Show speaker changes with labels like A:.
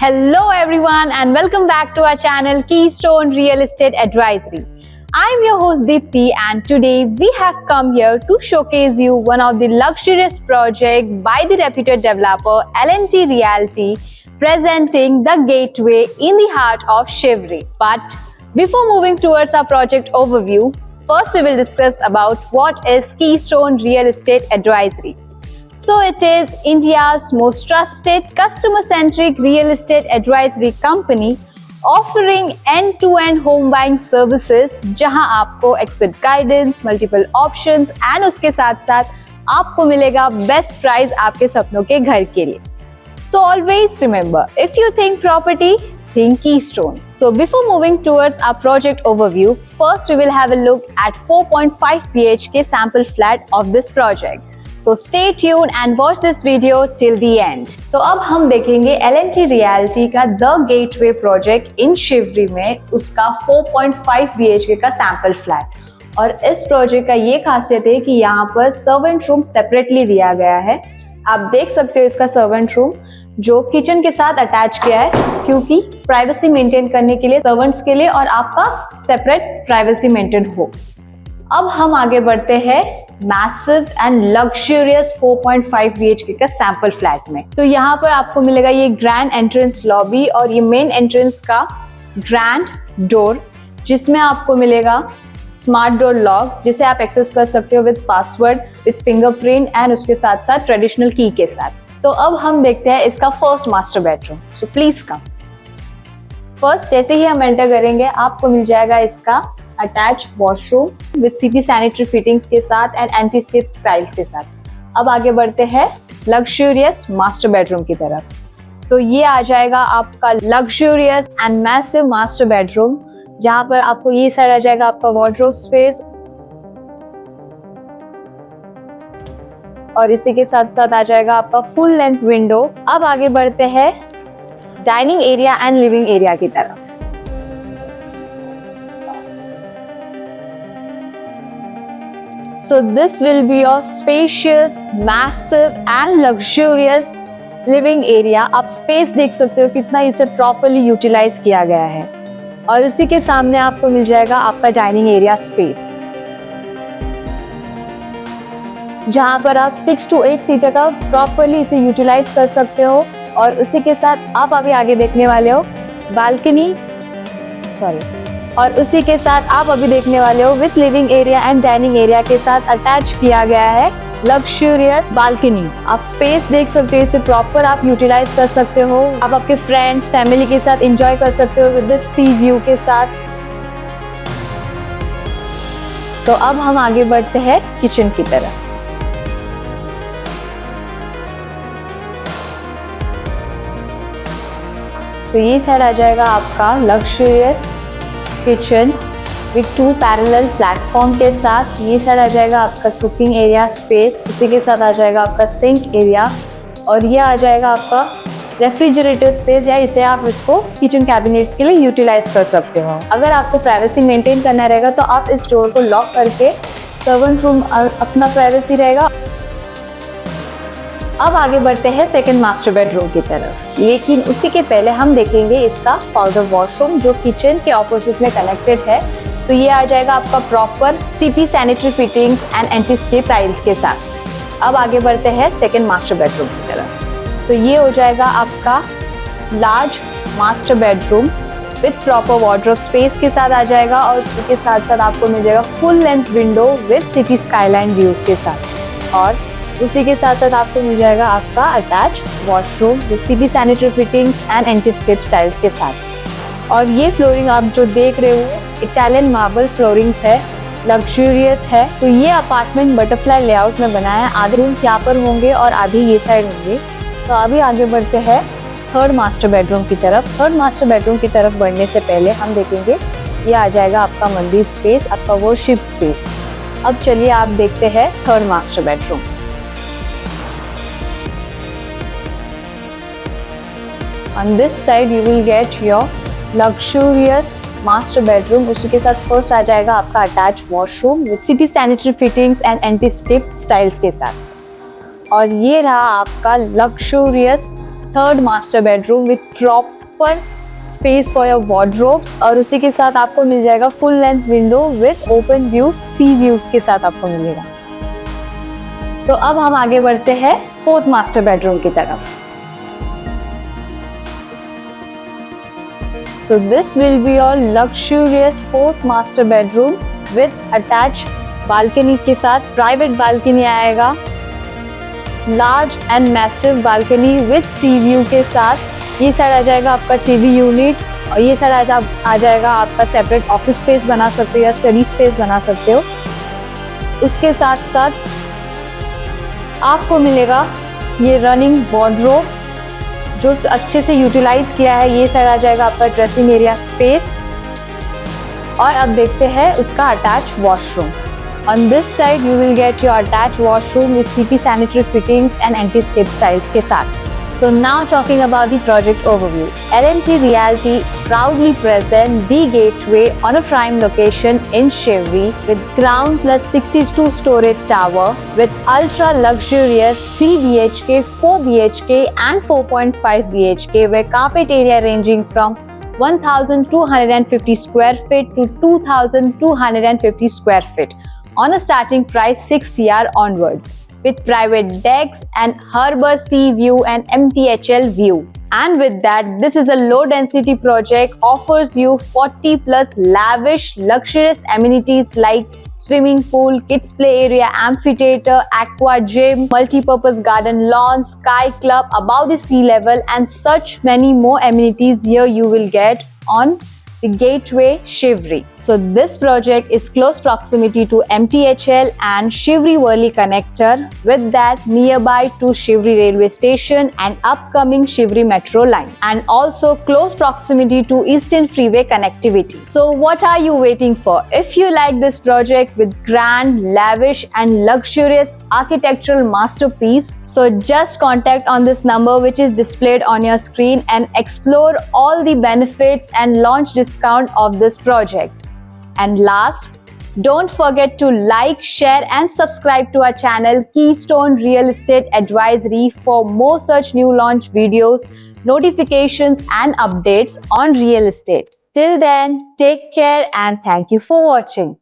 A: Hello everyone and welcome back to our channel Keystone Real Estate Advisory. I'm your host Deepti and today we have come here to showcase you one of the luxurious project by the reputed developer L&T Realty presenting the Gateway in the heart of Shivri. But before moving towards our project overview, first we will discuss about what is Keystone Real Estate Advisory. So it is India's most trusted customer-centric real estate advisory company offering end-to-end home buying services जहां आपको expert guidance, multiple options and उसके साथ-साथ आपको मिलेगा best price आपके सपनों के घर के लिए. So always remember, if you think property, think Keystone. So before moving towards our project overview, first we will have a look at 4.5 BHK sample flat of this project. So stay tuned and watch this video till the end. तो अब हम देखेंगे L&T Realty का The Gateway project in Shivri में उसका 4.5 BHK का sample flat. और इस प्रोजेक्ट का ये खासियत है कि यहाँ पर सर्वेंट रूम सेपरेटली दिया गया है. आप देख सकते हो इसका सर्वेंट रूम जो किचन के साथ अटैच किया है क्योंकि प्राइवेसी मेंटेन करने के लिए सर्वेंट्स के लिए और आपका सेपरेट प्राइवेसी मेंटेन हो. अब हम आगे बढ़ते हैं मैसिव एंड लग्जरियस 4.5 BHK का सैंपल फ्लैट में. तो यहाँ पर आपको मिलेगा ये ग्रैंड एंट्रेंस लॉबी और ये मेन एंट्रेंस का ग्रैंड डोर जिसमें आपको मिलेगा स्मार्ट डोर लॉक जिसे आप एक्सेस कर सकते हो with password, with fingerprint and उसके साथ साथ ट्रेडिशनल की के साथ. तो अब हम देखते हैं इसका first master bedroom. So please come. First जैसे ही हम एंटर करेंगे आपको मिल जाएगा इसका attach washroom with CP sanitary fittings के साथ एंड एंटी स्लिप स्टाइल्स के साथ. अब आगे बढ़ते हैं लग्जरियस मास्टर बेडरूम की तरफ. तो ये आ जाएगा आपका luxurious and massive master bedroom जहां पर आपको ये साइड आ जाएगा आपका वार्डरोब स्पेस और इसी के साथ साथ आ जाएगा आपका फुल लेंथ विंडो. अब आगे बढ़ते हैं dining area and living area की तरफ. So this will be your spacious, massive and luxurious living area. आप स्पेस देख सकते हो कितना इसे प्रॉपर्ली यूटिलाइज किया गया है. और उसी के सामने आपको मिल जाएगा आपका डाइनिंग एरिया स्पेस जहां पर आप 6 to 8 सीटर का प्रॉपर्ली इसे यूटिलाइज कर सकते हो. और उसी के साथ आप अभी आगे देखने वाले हो बालकनी और उसी के साथ आप अभी देखने वाले हो with living area and dining area के साथ अटैच किया गया है लग्जरियस बालकनी. आप स्पेस देख सकते हो इसे प्रॉपर आप यूटिलाइज कर सकते हो. आप आपके फ्रेंड्स फैमिली के साथ एंजॉय कर सकते हो विद दिस सी व्यू के साथ. तो अब हम आगे बढ़ते हैं किचन की तरफ. तो ये साइड आ जाएगा आपका luxurious kitchen with 2 parallel platform के साथ. ये साइड आ जाएगा आपका कुकिंग एरिया स्पेस. उसी के साथ आ जाएगा आपका सिंक एरिया और ये आ जाएगा आपका रेफ्रिजरेटर स्पेस या इसे आप इसको किचन कैबिनेट्स के लिए यूटिलाइज कर सकते हो. अगर आपको प्राइवेसी मेंटेन करना रहेगा तो आप इस डोर को लॉक करके सर्वेंट रूम अपना प्राइवेसी रहेगा. अब आगे बढ़ते हैं सेकंड मास्टर बेडरूम की तरफ. लेकिन उसी के पहले हम देखेंगे इसका पाउडर वॉशरूम जो किचन के ऑपोजिट में कनेक्टेड है. तो ये आ जाएगा आपका proper CP sanitary fittings and anti slip tiles के साथ. अब आगे बढ़ते हैं सेकंड मास्टर बेडरूम की तरफ. तो ये हो जाएगा आपका large master bedroom with proper wardrobe space के साथ आ जाएगा और उसके साथ साथ आपको मिल जाएगा full length window with city skyline views के साथ. और उसी के साथ साथ आपको मिल जाएगा आपका attach washroom with CP sanitary fittings and anti slip tiles के साथ. और ये फ्लोरिंग आप जो देख रहे हो इटालियन मार्बल फ्लोरिंग्स है, लग्जरियस है. तो ये अपार्टमेंट बटरफ्लाई लेआउट में बना है. आधे रूम्स यहाँ पर होंगे और आधे ये साइड होंगे. तो अभी आगे बढ़ते हैं थर्ड मास्टर बेडरूम की तरफ. थर्ड मास्टर बेडरूम की तरफ बढ़ने से पहले हम देखेंगे ये आ जाएगा आपका मंदिर स्पेस, आपका वर्शिप स्पेस. अब चलिए आप देखते हैं third master bedroom. On this side you will get your luxurious master bedroom. उसी के साथ फर्स्ट आ जाएगा आपका attach washroom with city sanitary fittings and anti slip styles के साथ. और ये रहा आपका luxurious third master bedroom with proper space for your wardrobes और उसी के साथ आपको मिल जाएगा full length window with open view, sea views के साथ आपको मिलेगा। तो अब हम आगे बढ़ते हैं फोर्थ मास्टर बेडरूम की तरफ। So this will be your luxurious fourth master bedroom with attached balcony के साथ private balcony आएगा, large and massive balcony with sea view के साथ। ये साइड आ जाएगा आपका टीवी यूनिट और ये साइड आ जाएगा आपका सेपरेट ऑफिस स्पेस बना सकते हो या स्टडी स्पेस बना सकते हो। उसके साथ साथ आपको मिलेगा ये रनिंग वार्डरोब जो अच्छे से यूटिलाइज किया है। ये साइड आ जाएगा आपका ड्रेसिंग एरिया स्पेस और अब देखते हैं उसका attach washroom. On this side you will get your attach washroom with CP sanitary fittings and anti-skid styles के साथ। So now talking about the project overview. L&T Realty proudly present The Gateway on a prime location in Shivri with ground plus 62-story tower with ultra luxurious 3 BHK, 4 BHK and 4.5 BHK where carpet area ranging from 1,250 square feet to 2,250 square feet on a starting price 6 CR onwards, with private decks and harbour sea view and MTHL view. And with that, this is a low density project, offers you 40 plus lavish luxurious amenities like swimming pool, kids play area, amphitheater, aqua gym, multi-purpose garden lawn, sky club above the sea level and such many more amenities here you will get on the Gateway Shivri. So this project is close proximity to MTHL and Shivri Worli connector, with that nearby to Shivri railway station and upcoming Shivri metro line, and also close proximity to Eastern Freeway connectivity. So what are you waiting for? If you like this project with grand, lavish and luxurious architectural masterpiece, so just contact on this number which is displayed on your screen and explore all the benefits and launch discount of this project. And last, don't forget to like, share and subscribe to our channel Keystone Real Estate Advisory for more such new launch videos, notifications and updates on real estate. Till then, take care and thank you for watching.